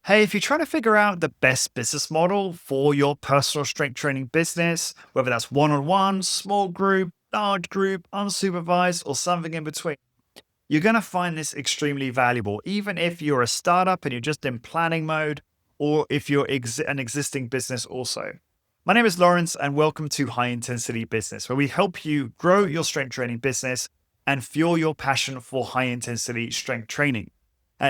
Hey, if you're trying to figure out the best business model for your personal strength training business, whether that's one on one, small group, large group, unsupervised, or something in between, you're going to find this extremely valuable, even if you're a startup and you're just in planning mode, or if you're an existing business also. My name is Lawrence, and welcome to High Intensity Business, where we help you grow your strength training business and fuel your passion for high intensity strength training.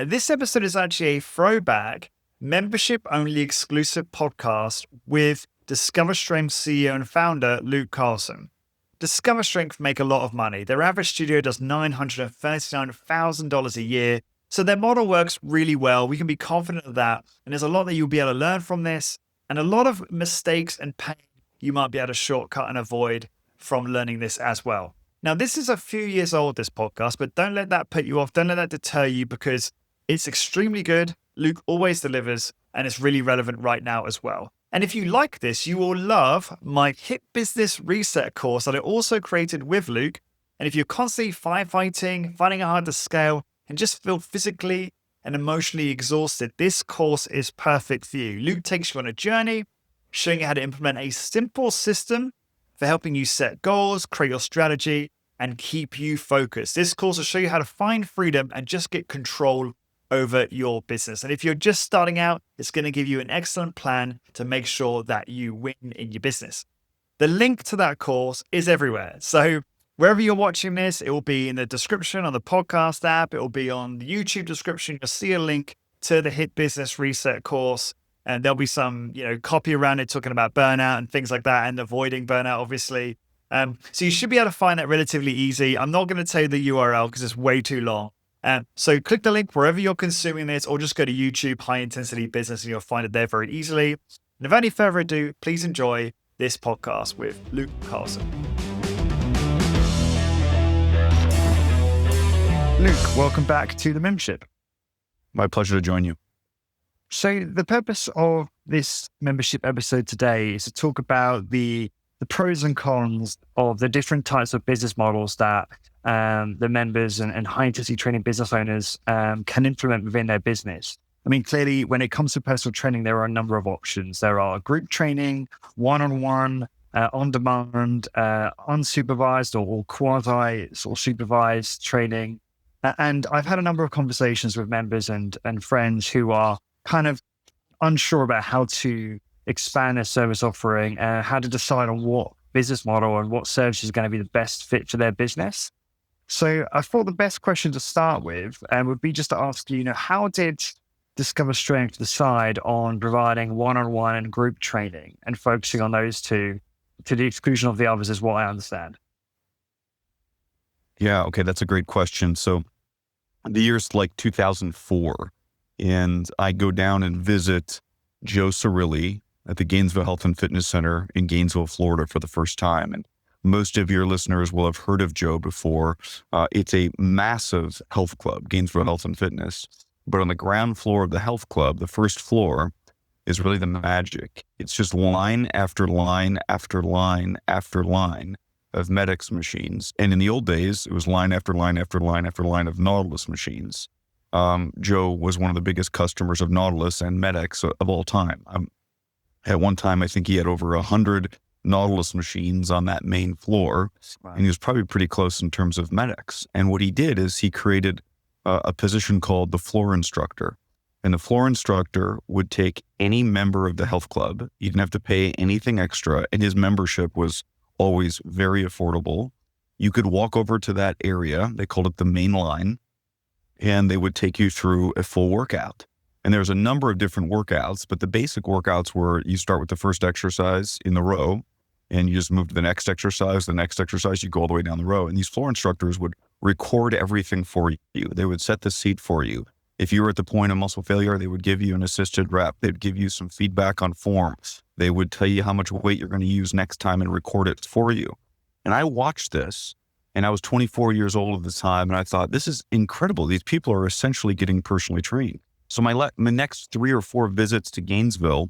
This episode is actually a throwback, membership only exclusive podcast with Discover Strength CEO and founder Luke Carlson. Discover Strength make a lot of money. Their average studio does $939,000 a year. So their model works really well. We can be confident of that. And there's a lot that you'll be able to learn from this, and a lot of mistakes and pain you might be able to shortcut and avoid from learning this as well. Now, this is a few years old, this podcast, but don't let that put you off. Don't let that deter you, because it's extremely good. Luke always delivers, and it's really relevant right now as well. And if you like this, you will love my Hit Business Reset course that I also created with Luke. And if you're constantly firefighting, finding it hard to scale, and just feel physically and emotionally exhausted, this course is perfect for you. Luke takes you on a journey, showing you how to implement a simple system for helping you set goals, create your strategy, and keep you focused. This course will show you how to find freedom and just get control over your business. And if you're just starting out, it's going to give you an excellent plan to make sure that you win in your business. The link to that course is everywhere. So wherever you're watching this, it will be in the description on the podcast app. It will be on the YouTube description. You'll see a link to the Hit Business Reset course. And there'll be some, copy around it talking about burnout and things like that, and avoiding burnout, obviously. So you should be able to find that relatively easy. I'm not going to tell you the URL because it's way too long. So click the link wherever you're consuming this, or just go to YouTube, High Intensity Business, and you'll find it there very easily. And without any further ado, please enjoy this podcast with Luke Carlson. Luke, welcome back to the membership. My pleasure to join you. So the purpose of this membership episode today is to talk about the pros and cons of the different types of business models that the members and high-intensity training business owners can implement within their business. I mean, clearly, when it comes to personal training, there are a number of options. There are group training, one-on-one, on-demand, unsupervised or quasi sort of supervised training. And I've had a number of conversations with members and friends who are kind of unsure about how to expand their service offering, how to decide on what business model and what service is going to be the best fit for their business. So I thought the best question to start with would be just to ask you, how did Discover Strength decide on providing one-on-one and group training and focusing on those two to the exclusion of the others, is what I understand. Yeah, okay, that's a great question. So the year's like 2004, and I go down and visit Joe Cirilli at the Gainesville Health and Fitness Center in Gainesville, Florida for the first time. And most of your listeners will have heard of Joe before. It's a massive health club, Gainesville Health and Fitness. But on the ground floor of the health club, the first floor, is really the magic. It's just line after line after line after line of Medix machines. And in the old days, it was line after line after line after line of Nautilus machines. Joe was one of the biggest customers of Nautilus and Medix of all time. At one time, I think he had over 100 Nautilus machines on that main floor. Wow. And he was probably pretty close in terms of Medix. And what he did is he created a position called the floor instructor. And the floor instructor would take any member of the health club. You didn't have to pay anything extra. And his membership was always very affordable. You could walk over to that area. They called it the main line. And they would take you through a full workout. And there's a number of different workouts, but the basic workouts were you start with the first exercise in the row, and you just move to the next exercise, you go all the way down the row. And these floor instructors would record everything for you. They would set the seat for you. If you were at the point of muscle failure, they would give you an assisted rep. They'd give you some feedback on form. They would tell you how much weight you're going to use next time and record it for you. And I watched this. And I was 24 years old at the time, and I thought, this is incredible. These people are essentially getting personally trained. So my next 3 or 4 visits to Gainesville,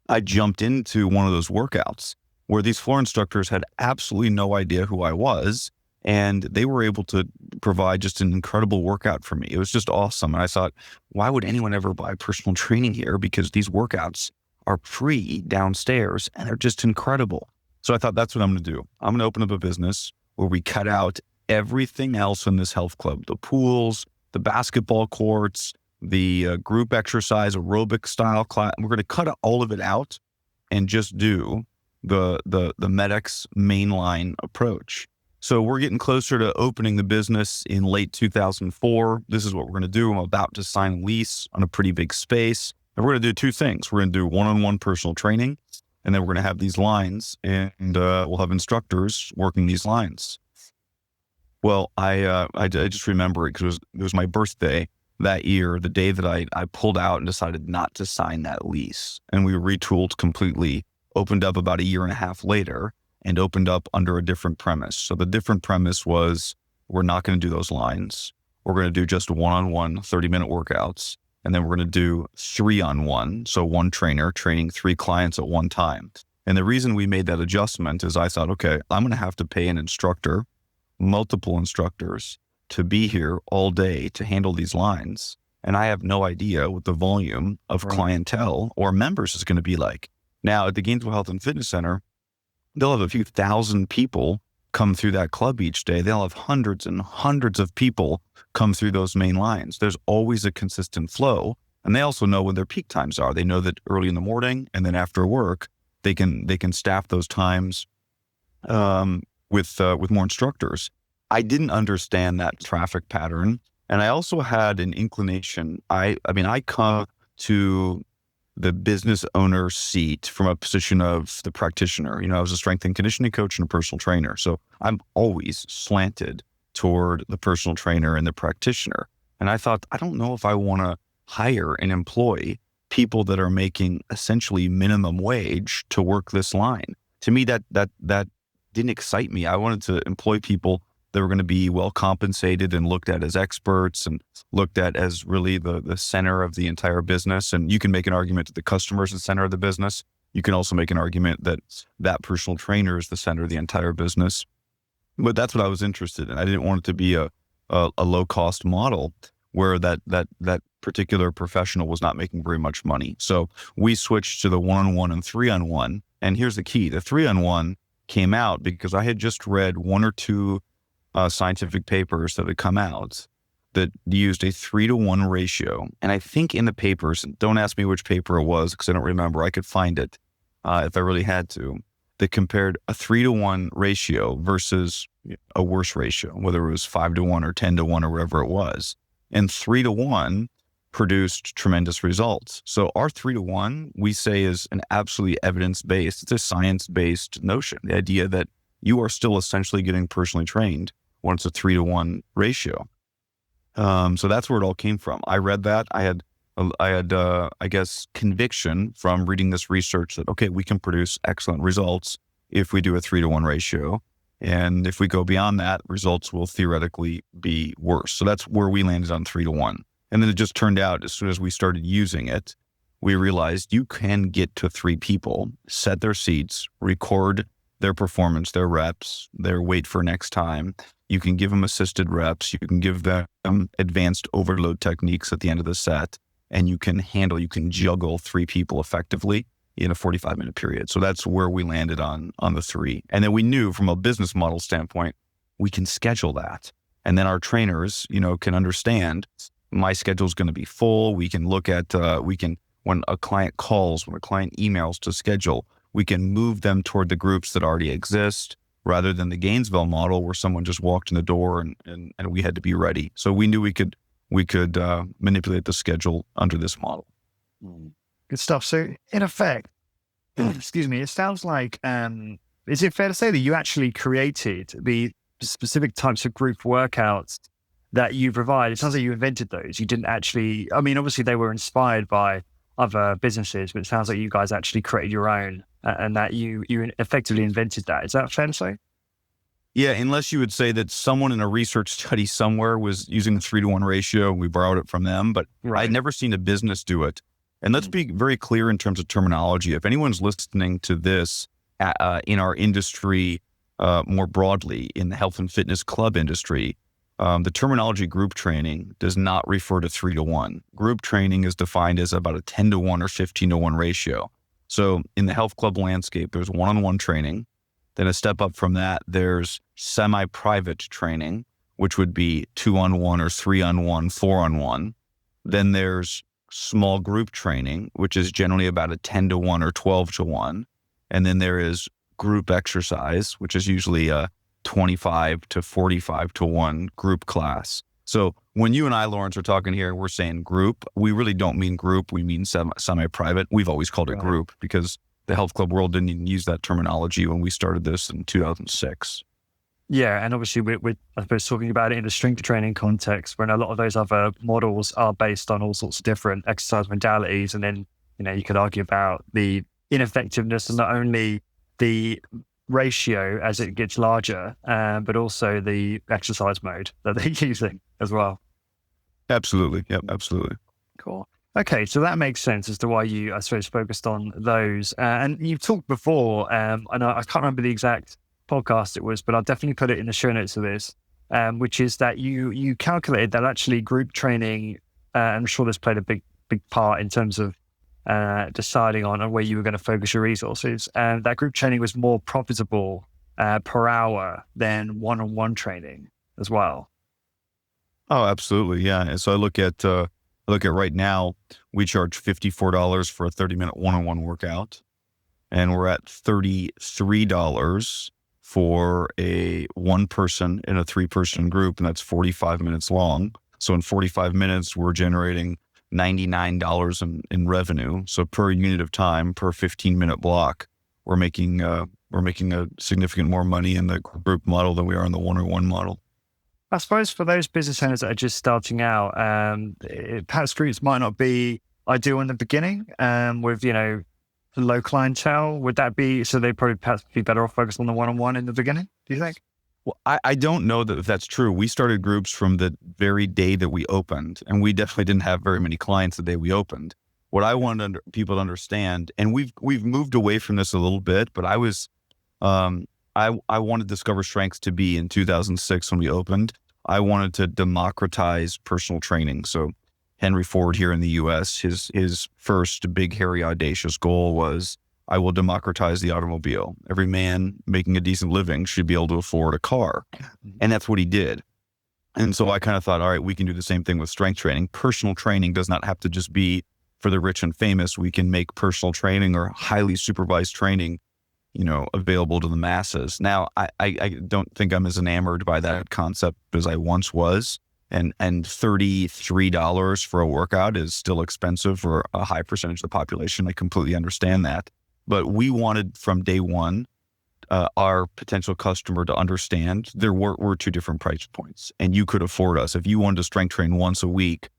I jumped into one of those workouts where these floor instructors had absolutely no idea who I was, And they were able to provide just an incredible workout for me. It was just awesome. And I thought, why would anyone ever buy personal training here? Because these workouts are free downstairs and they're just incredible. So I thought, that's what I'm going to do. I'm going to open up a business where we cut out everything else in this health club, the pools, the basketball courts, the group exercise, aerobic style class. We're going to cut all of it out and just do the Medx mainline approach. So we're getting closer to opening the business in late 2004. This is what we're going to do. I'm about to sign a lease on a pretty big space. And we're going to do two things. We're going to do one-on-one personal training, and then we're going to have these lines, and we'll have instructors working these lines. Well, I just remember it because it was my birthday that year, the day that I pulled out and decided not to sign that lease. And we retooled completely, opened up about a year and a half later, and opened up under a different premise. So the different premise was, we're not going to do those lines. We're going to do just one-on-one 30-minute workouts. And then we're going to do 3-on-1. So one trainer training 3 clients at one time. And the reason we made that adjustment is I thought, okay, I'm going to have to pay an instructor, multiple instructors, to be here all day to handle these lines. And I have no idea what the volume of clientele or members is going to be like. Now at the Gainesville Health and Fitness Center, they'll have a few thousand people come through that club each day. They'll have hundreds and hundreds of people come through those main lines. There's always a consistent flow. And they also know when their peak times are. They know that early in the morning and then after work, they can staff those times with more instructors. I didn't understand that traffic pattern. And I also had an inclination. I come to the business owner seat from a position of the practitioner. I was a strength and conditioning coach and a personal trainer. So I'm always slanted toward the personal trainer and the practitioner. And I thought, I don't know if I want to hire and employ people that are making essentially minimum wage to work this line. To me, that didn't excite me. I wanted to employ people that were going to be well compensated and looked at as experts and looked at as really the center of the entire business. And you can make an argument that the customer is the center of the business. You can also make an argument that that personal trainer is the center of the entire business. But that's what I was interested in. I didn't want it to be a low cost model where that particular professional was not making very much money. So we switched to the 1-on-1 and 3-on-1. And here's the key. The 3-on-1 came out because I had just read 1 or 2 scientific papers that had come out that used a 3-to-1 ratio. And I think in the papers, don't ask me which paper it was because I don't remember. I could find it if I really had to. That compared a 3-to-1 ratio versus a worse ratio, whether it was 5-to-1 or 10-to-1 or whatever it was. And 3-to-1 produced tremendous results. So our 3-to-1, we say, is an absolutely evidence-based, it's a science-based notion. The idea that you are still essentially getting personally trained when it's a 3-to-1 ratio. So that's where it all came from. I read that. I had, I guess, conviction from reading this research that, okay, we can produce excellent results if we do a 3-to-1 ratio. And if we go beyond that, results will theoretically be worse. So that's where we landed on 3-to-1. And then it just turned out as soon as we started using it, we realized you can get to 3 people, set their seats, record their performance, their reps, their wait for next time. You can give them assisted reps. You can give them advanced overload techniques at the end of the set. And you can juggle 3 people effectively in a 45-minute period. So that's where we landed on the 3. And then we knew from a business model standpoint, we can schedule that. And then our trainers, can understand my schedule is going to be full. We can look at, when a client calls, when a client emails to schedule, we can move them toward the groups that already exist rather than the Gainesville model where someone just walked in the door and we had to be ready. So we knew we could manipulate the schedule under this model. Good stuff. So in effect, excuse me, it sounds like, is it fair to say that you actually created the specific types of group workouts that you provide? It sounds like you invented those. You didn't actually, obviously they were inspired by other businesses, but it sounds like you guys actually created your own and that you effectively invented that. Is that fair to say? Yeah, unless you would say that someone in a research study somewhere was using the 3-to-1 ratio, we borrowed it from them, but Right. I'd never seen a business do it. And let's be very clear in terms of terminology. If anyone's listening to this in our industry more broadly in the health and fitness club industry, the terminology group training does not refer to 3-to-1. Group training is defined as about a 10-to-1 or 15-to-1 ratio. So in the health club landscape, there's one-on-one training. Then a step up from that, there's semi-private training, which would be 2-on-1 or 3-on-1, 4-on-1. Then there's small group training, which is generally about a 10-to-1 or 12-to-1. And then there is group exercise, which is usually a 25 to 45-to-1 group class. So when you and I, Lawrence, are talking here, we're saying group. We really don't mean group. We mean semi-private. We've always called it group because the health club world didn't even use that terminology when we started this in 2006. Yeah, and obviously we're I suppose talking about it in the strength training context, when a lot of those other models are based on all sorts of different exercise modalities, and then you could argue about the ineffectiveness of not only the ratio as it gets larger, but also the exercise mode that they're using as well. Absolutely, yep, absolutely. Cool. Okay, so that makes sense as to why you, I suppose, focused on those. And you've talked before, and I can't remember the exact podcast it was, but I'll definitely put it in the show notes of this, which is that you calculated that actually group training, I'm sure this played a big part in terms of deciding on where you were going to focus your resources, and that group training was more profitable per hour than one-on-one training as well. Oh, absolutely, yeah. And so I look at right now, we charge $54 for a 30-minute one-on-one workout, and we're at $33 for a one person in a 3-person group, and that's 45 minutes long. So in 45 minutes, we're generating $99 in revenue. So per unit of time, per 15-minute block, we're making a significant more money in the group model than we are in the one-on-one model. I suppose for those business owners that are just starting out, perhaps groups might not be ideal in the beginning with, low clientele. Would that be, so they'd probably perhaps be better off focused on the one-on-one in the beginning, do you think? Well, I don't know that if that's true. We started groups from the very day that we opened, and we definitely didn't have very many clients the day we opened. What I wanted people to understand, and we've moved away from this a little bit, but I wanted Discover Strengths to be in 2006 when we opened. I wanted to democratize personal training. So Henry Ford here in the US, his first big, hairy, audacious goal was, I will democratize the automobile. Every man making a decent living should be able to afford a car. And that's what he did. And so I kind of thought, all right, we can do the same thing with strength training. Personal training does not have to just be for the rich and famous. We can make personal training or highly supervised training, available to the masses. Now, I don't think I'm as enamored by that concept as I once was. And $33 for a workout is still expensive for a high percentage of the population. I completely understand that. But we wanted from day one, our potential customer to understand there were 2 different price points, and you could afford us. If you wanted to strength train once a week,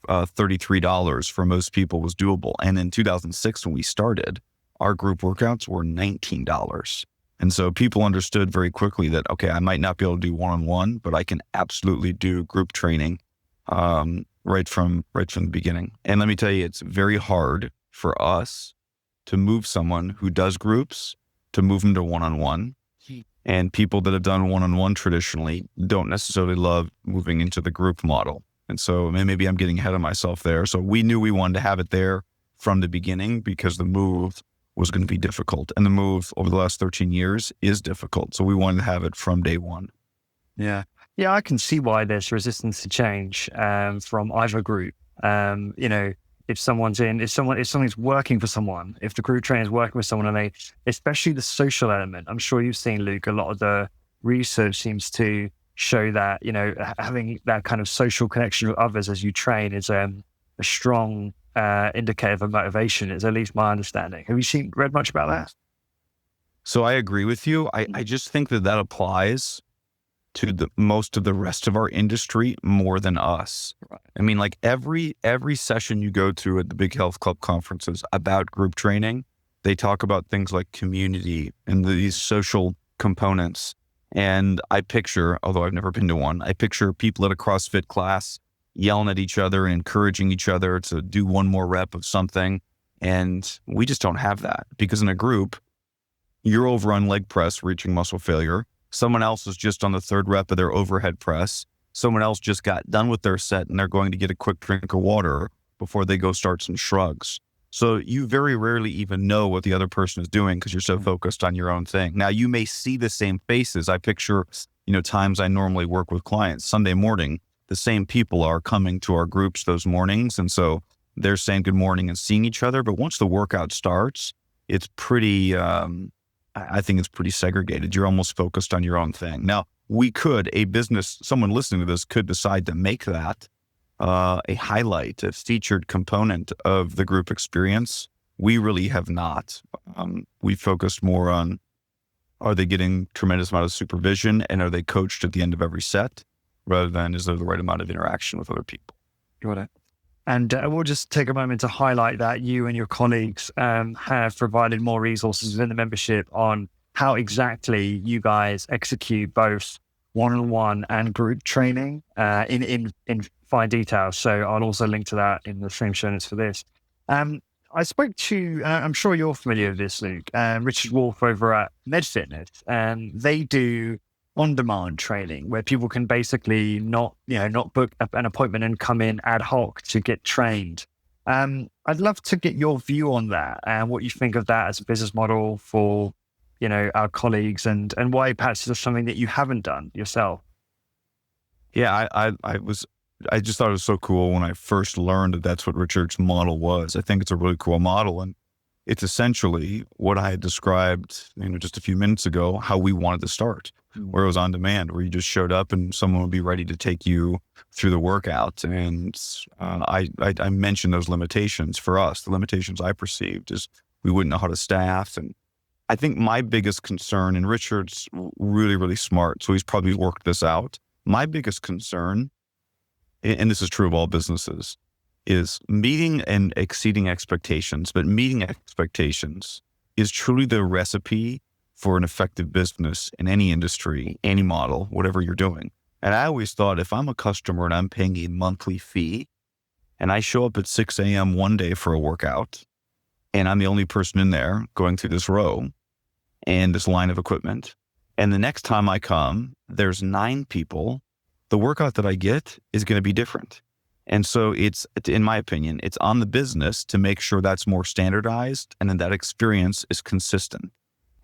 $33 for most people was doable. And in 2006, when we started, our group workouts were $19. And so people understood very quickly that, okay, I might not be able to do one-on-one, but I can absolutely do group training right from the beginning. And let me tell you, it's very hard for us to move someone who does groups to move them to one-on-one. And people that have done one-on-one traditionally don't necessarily love moving into the group model. And so maybe I'm getting ahead of myself there. So we knew we wanted to have it there from the beginning because the move was going to be difficult. And the move over the last 13 years is difficult. So we wanted to have it from day one. Yeah. Yeah, I can see why there's resistance to change from either group. If something's working for someone, if the group trainer is working with someone, and especially the social element, I'm sure you've seen, Luke, a lot of the research seems to show that, having that kind of social connection with others as you train is a strong indicator of motivation, is at least my understanding. Have you read much about that? So I agree with you. I just think that applies to the most of the rest of our industry more than us. Right. I mean, like every session you go to at the big health club conferences about group training, they talk about things like community and these social components. And I picture, although I've never been to one, I picture people at a CrossFit class yelling at each other and encouraging each other to do one more rep of something. And we just don't have that, because in a group, you're over on leg press, reaching muscle failure. Someone else is just on the third rep of their overhead press. Someone else just got done with their set and they're going to get a quick drink of water before they go start some shrugs. So you very rarely even know what the other person is doing because you're so focused on your own thing. Now you may see the same faces. I picture, times I normally work with clients. Sunday morning, the same people are coming to our groups those mornings. And so they're saying good morning and seeing each other. But once the workout starts, it's pretty, I think it's pretty segregated. You're almost focused on your own thing. Now, someone listening to this could decide to make that a highlight, a featured component of the group experience. We really have not. We focused more on, are they getting tremendous amount of supervision and are they coached at the end of every set rather than is there the right amount of interaction with other people? Got it. And we'll just take a moment to highlight that you and your colleagues have provided more resources within the membership on how exactly you guys execute both one-on-one and group training in fine detail. So I'll also link to that in the same show notes for this. I spoke to, I'm sure you're familiar with this, Luke, Richard Wolf over at MedFitness, and they do on-demand training where people can basically not book an appointment and come in ad hoc to get trained. I'd love to get your view on that and what you think of that as a business model for, our colleagues and why perhaps it's something that you haven't done yourself. Yeah, I just thought it was so cool when I first learned that that's what Richard's model was. I think it's a really cool model. And it's essentially what I had described, just a few minutes ago, how we wanted to start, where it was on demand, where you just showed up and someone would be ready to take you through the workout. And I mentioned those limitations for us. The limitations I perceived is we wouldn't know how to staff. And I think my biggest concern, and Richard's really, really smart, so he's probably worked this out. My biggest concern, and this is true of all businesses, is meeting and exceeding expectations. But meeting expectations is truly the recipe for an effective business in any industry, any model, whatever you're doing. And I always thought if I'm a customer and I'm paying a monthly fee and I show up at 6 a.m. one day for a workout and I'm the only person in there going through this row and this line of equipment, and the next time I come, there's 9 people, the workout that I get is going to be different. And so it's, in my opinion, it's on the business to make sure that's more standardized and that experience is consistent.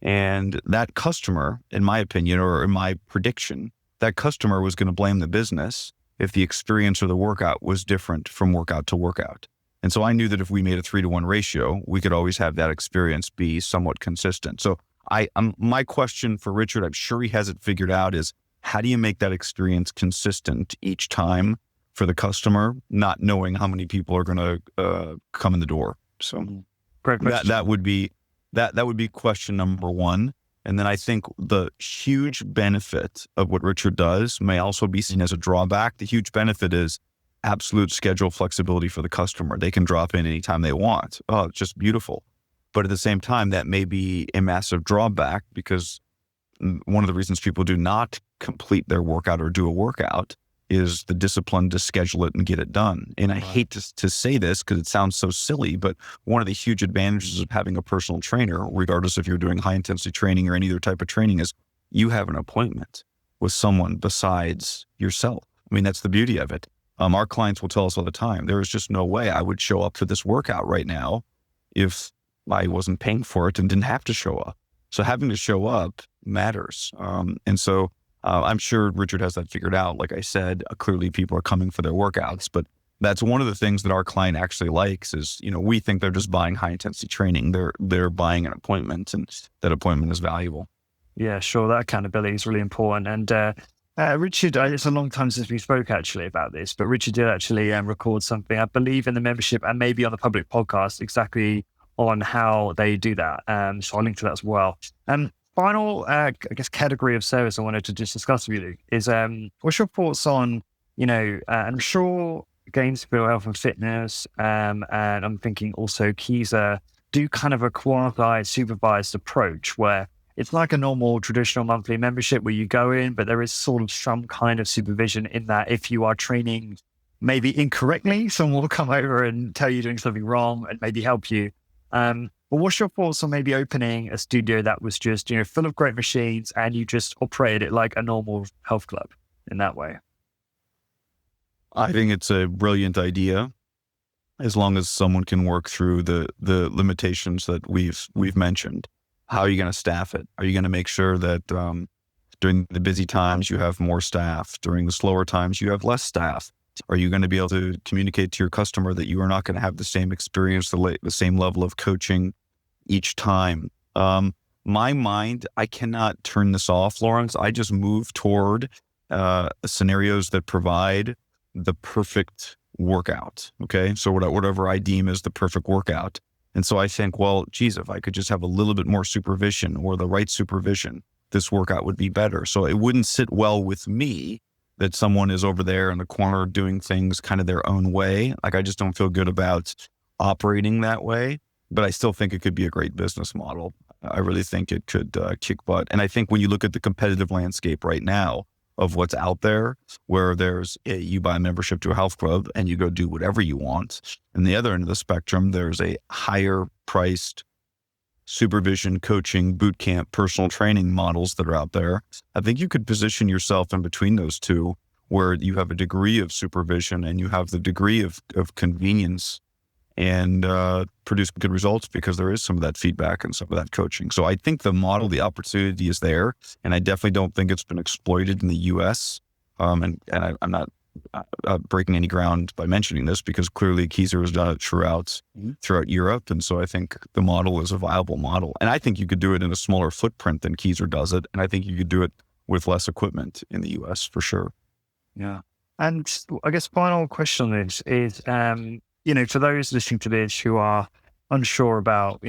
And that customer, in my opinion, or in my prediction, that customer was going to blame the business if the experience or the workout was different from workout to workout. And so I knew that if we made a 3-to-1 ratio, we could always have that experience be somewhat consistent. So my question for Richard, I'm sure he has it figured out, is how do you make that experience consistent each time for the customer, not knowing how many people are going to come in the door? So Great question. that would be question number one. And then I think the huge benefit of what Richard does may also be seen as a drawback. The huge benefit is absolute schedule flexibility for the customer. They can drop in anytime they want. Oh, it's just beautiful. But at the same time, that may be a massive drawback because one of the reasons people do not complete their workout or do a workout is the discipline to schedule it and get it done. And I hate to say this because it sounds so silly, but one of the huge advantages of having a personal trainer, regardless if you're doing high intensity training or any other type of training, is you have an appointment with someone besides yourself. I mean, that's the beauty of it. Our clients will tell us all the time, there is just no way I would show up for this workout right now if I wasn't paying for it and didn't have to show up. So having to show up matters. And so I'm sure Richard has that figured out. Like I said, clearly people are coming for their workouts, but that's one of the things that our client actually likes is, we think they're just buying high intensity training. They're buying an appointment, and that appointment is valuable. Yeah, sure. That accountability is really important. And Richard, it's a long time since we spoke actually about this, but Richard did actually record something, I believe, in the membership and maybe on the public podcast exactly on how they do that. So I'll link to that as well. Final, I guess, category of service I wanted to just discuss with you, Luke, is what's your thoughts on, I'm sure Gainesville Health and Fitness, and I'm thinking also Keyser do kind of a quasi-supervised approach where it's like a normal traditional monthly membership where you go in, but there is sort of some kind of supervision in that if you are training maybe incorrectly, someone will come over and tell you doing something wrong and maybe help you. Well, what's your thoughts on maybe opening a studio that was just, full of great machines and you just operated it like a normal health club in that way? I think it's a brilliant idea, as long as someone can work through the limitations that we've mentioned. How are you going to staff it? Are you going to make sure that during the busy times you have more staff, during the slower times you have less staff? Are you going to be able to communicate to your customer that you are not going to have the same experience, the same level of coaching each time? My mind, I cannot turn this off, Lawrence. I just move toward scenarios that provide the perfect workout. Okay. So whatever I deem as the perfect workout. And so I think, well, geez, if I could just have a little bit more supervision or the right supervision, this workout would be better. So it wouldn't sit well with me that someone is over there in the corner doing things kind of their own way. Like, I just don't feel good about operating that way, but I still think it could be a great business model. I really think it could kick butt. And I think when you look at the competitive landscape right now of what's out there, where you buy a membership to a health club and you go do whatever you want. And the other end of the spectrum, there's a higher priced supervision, coaching, boot camp, personal training models that are out there. I think you could position yourself in between those two, where you have a degree of supervision and you have the degree of convenience, and produce good results because there is some of that feedback and some of that coaching. So I think the model, the opportunity is there, and I definitely don't think it's been exploited in the US. I'm not breaking any ground by mentioning this, because clearly Keiser has done it throughout Europe. And so I think the model is a viable model. And I think you could do it in a smaller footprint than Keiser does it. And I think you could do it with less equipment in the US for sure. Yeah. And I guess final question on this is, for those listening to this who are unsure about,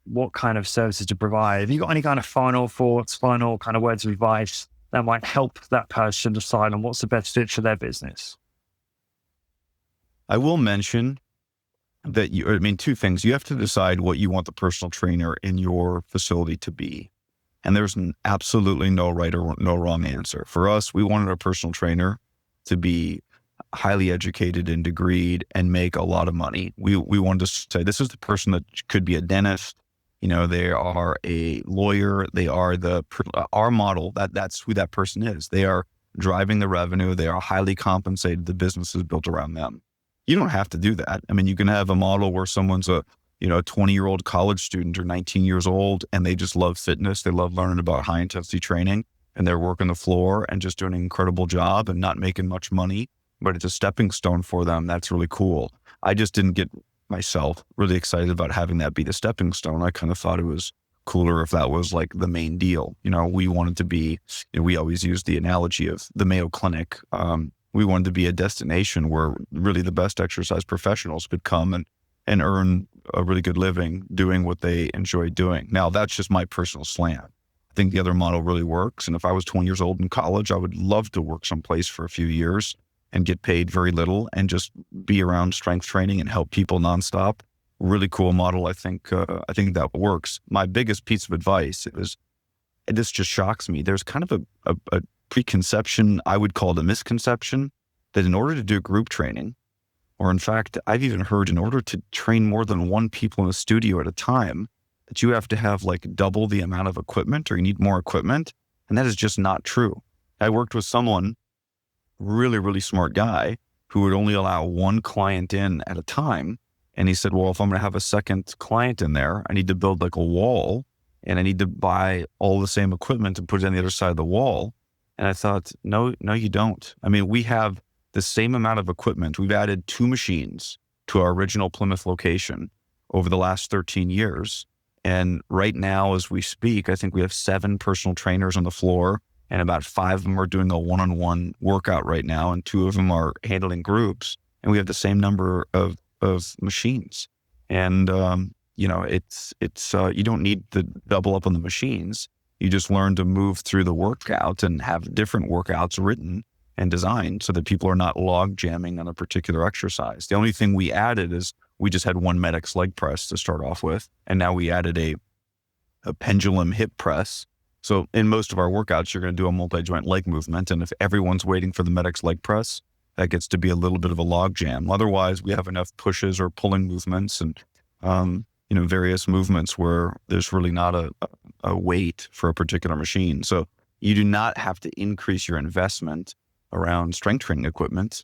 what kind of services to provide, have you got any kind of final thoughts, final kind of words of advice that might help that person decide on what's the best fit for their business? I will mention that two things. You have to decide what you want the personal trainer in your facility to be. And there's absolutely no right or no wrong answer. For us, we wanted our personal trainer to be highly educated and degreed and make a lot of money. We wanted to say, this is the person that could be a dentist. They are a lawyer. They are our model. That's who that person is. They are driving the revenue. They are highly compensated. The business is built around them. You don't have to do that. You can have a model where someone's a 20-year-old college student or 19 years old, and they just love fitness. They love learning about high intensity training, and they're working the floor and just doing an incredible job and not making much money, but it's a stepping stone for them. That's really cool. I just didn't get myself really excited about having that be the stepping stone. I kind of thought it was cooler if that was like the main deal. We wanted to be, we always use the analogy of the Mayo Clinic. We wanted to be a destination where really the best exercise professionals could come and earn a really good living doing what they enjoy doing. Now, that's just my personal slant. I think the other model really works. And if I was 20 years old in college, I would love to work someplace for a few years and get paid very little and just be around strength training and help people nonstop. Really cool model. I think that works. My biggest piece of advice is, and this just shocks me, there's kind of a preconception, I would call it a misconception, that in order to do group training, or in fact, I've even heard in order to train more than one people in a studio at a time, that you have to have like double the amount of equipment, or you need more equipment. And that is just not true. I worked with someone, really, really smart guy, who would only allow one client in at a time. And he said, well, if I'm going to have a second client in there, I need to build like a wall, and I need to buy all the same equipment and put it on the other side of the wall. And I thought, no, you don't. We have the same amount of equipment. We've added 2 machines to our original Plymouth location over the last 13 years. And right now, as we speak, I think we have 7 personal trainers on the floor, and about 5 of them are doing a one-on-one workout right now, and 2 of them are handling groups. And we have the same number of machines. And, it's you don't need to double up on the machines. You just learn to move through the workout and have different workouts written and designed so that people are not log jamming on a particular exercise. The only thing we added is we just had one Medix leg press to start off with. And now we added a pendulum hip press. So in most of our workouts, you're going to do a multi-joint leg movement. And if everyone's waiting for the Medix leg press, that gets to be a little bit of a log jam. Otherwise, we have enough pushes or pulling movements. And various movements where there's really not a weight for a particular machine. So you do not have to increase your investment around strength training equipment.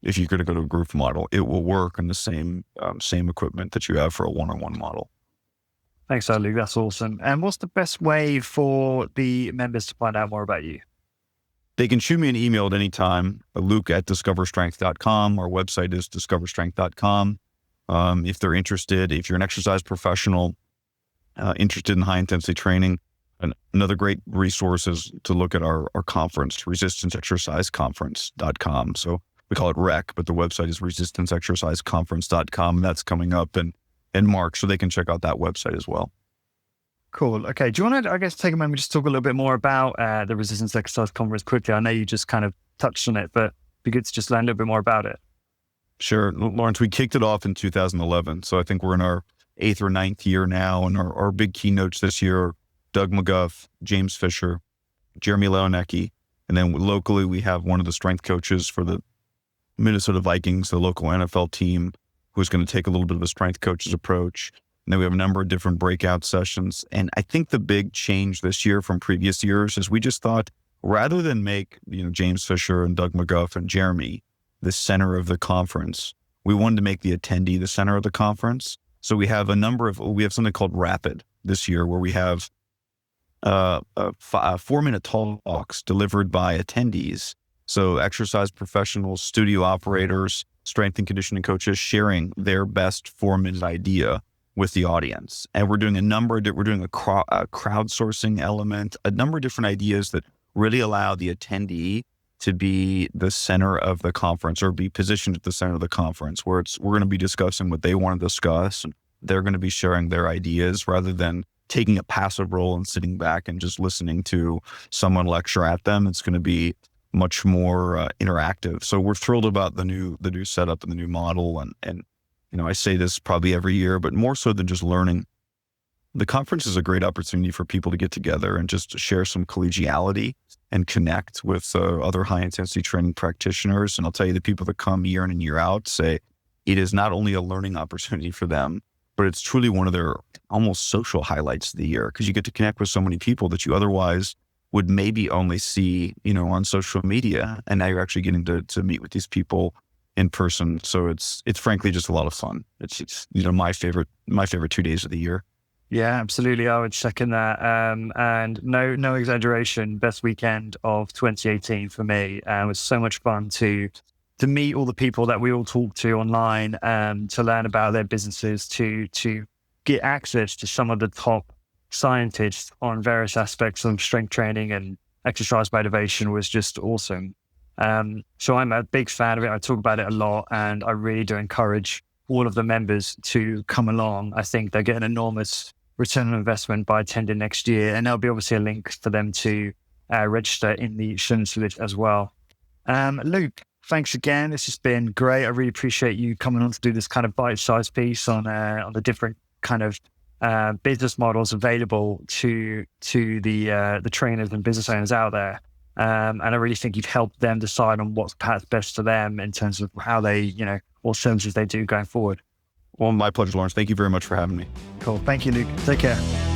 If you're going to go to a group model, it will work in the same equipment that you have for a one-on-one model. Thanks, Luke. That's awesome. And what's the best way for the members to find out more about you? They can shoot me an email at any time, luke@discoverstrength.com. Our website is discoverstrength.com. If they're interested, if you're an exercise professional, interested in high-intensity training, another great resource is to look at our conference, resistanceexerciseconference.com. So we call it REC, but the website is resistanceexerciseconference.com. That's coming up in March, so they can check out that website as well. Cool. Okay. Do you want to, I guess, take a moment just to talk a little bit more about the Resistance Exercise Conference quickly? I know you just kind of touched on it, but it'd be good to just learn a little bit more about it. Sure. Lawrence, we kicked it off in 2011. So I think we're in our 8th or 9th year now. And our big keynotes this year are Doug McGuff, James Fisher, Jeremy Leonecki. And then locally, we have one of the strength coaches for the Minnesota Vikings, the local NFL team, who's going to take a little bit of a strength coach's approach. And then we have a number of different breakout sessions. And I think the big change this year from previous years is we just thought, rather than make, James Fisher and Doug McGuff and Jeremy the center of the conference, we wanted to make the attendee the center of the conference. So we have something called Rapid this year, where we have 4-minute talks delivered by attendees. So exercise professionals, studio operators, strength and conditioning coaches sharing their best 4-minute idea with the audience. And we're doing a crowdsourcing element, a number of different ideas that really allow the attendee to be the center of the conference, or be positioned at the center of the conference, where we're going to be discussing what they want to discuss, and they're going to be sharing their ideas rather than taking a passive role and sitting back and just listening to someone lecture at them. It's going to be much more interactive. So we're thrilled about the new setup and the new model. And I say this probably every year, but more so than just learning, the conference is a great opportunity for people to get together and just share some collegiality and connect with other high intensity training practitioners. And I'll tell you, the people that come year in and year out say it is not only a learning opportunity for them, but it's truly one of their almost social highlights of the year, because you get to connect with so many people that you otherwise would maybe only see, on social media. And now you're actually getting to meet with these people in person. So it's frankly just a lot of fun. It's my favorite 2 days of the year. Yeah, absolutely. I would second that. And no exaggeration, best weekend of 2018 for me. It was so much fun to meet all the people that we all talk to online, to learn about their businesses, to get access to some of the top scientists on various aspects of strength training and exercise motivation was just awesome. So I'm a big fan of it. I talk about it a lot, and I really do encourage all of the members to come along. I think they get an enormous return on investment by attending next year, and there'll be obviously a link for them to register in the show notes as well. Luke, thanks again. This has been great. I really appreciate you coming on to do this kind of bite-sized piece on the different kind of business models available to the trainers and business owners out there. And I really think you've helped them decide on what's perhaps best for them in terms of how they, what services they do going forward. Well, my pleasure, Lawrence. Thank you very much for having me. Cool. Thank you, Luke. Take care.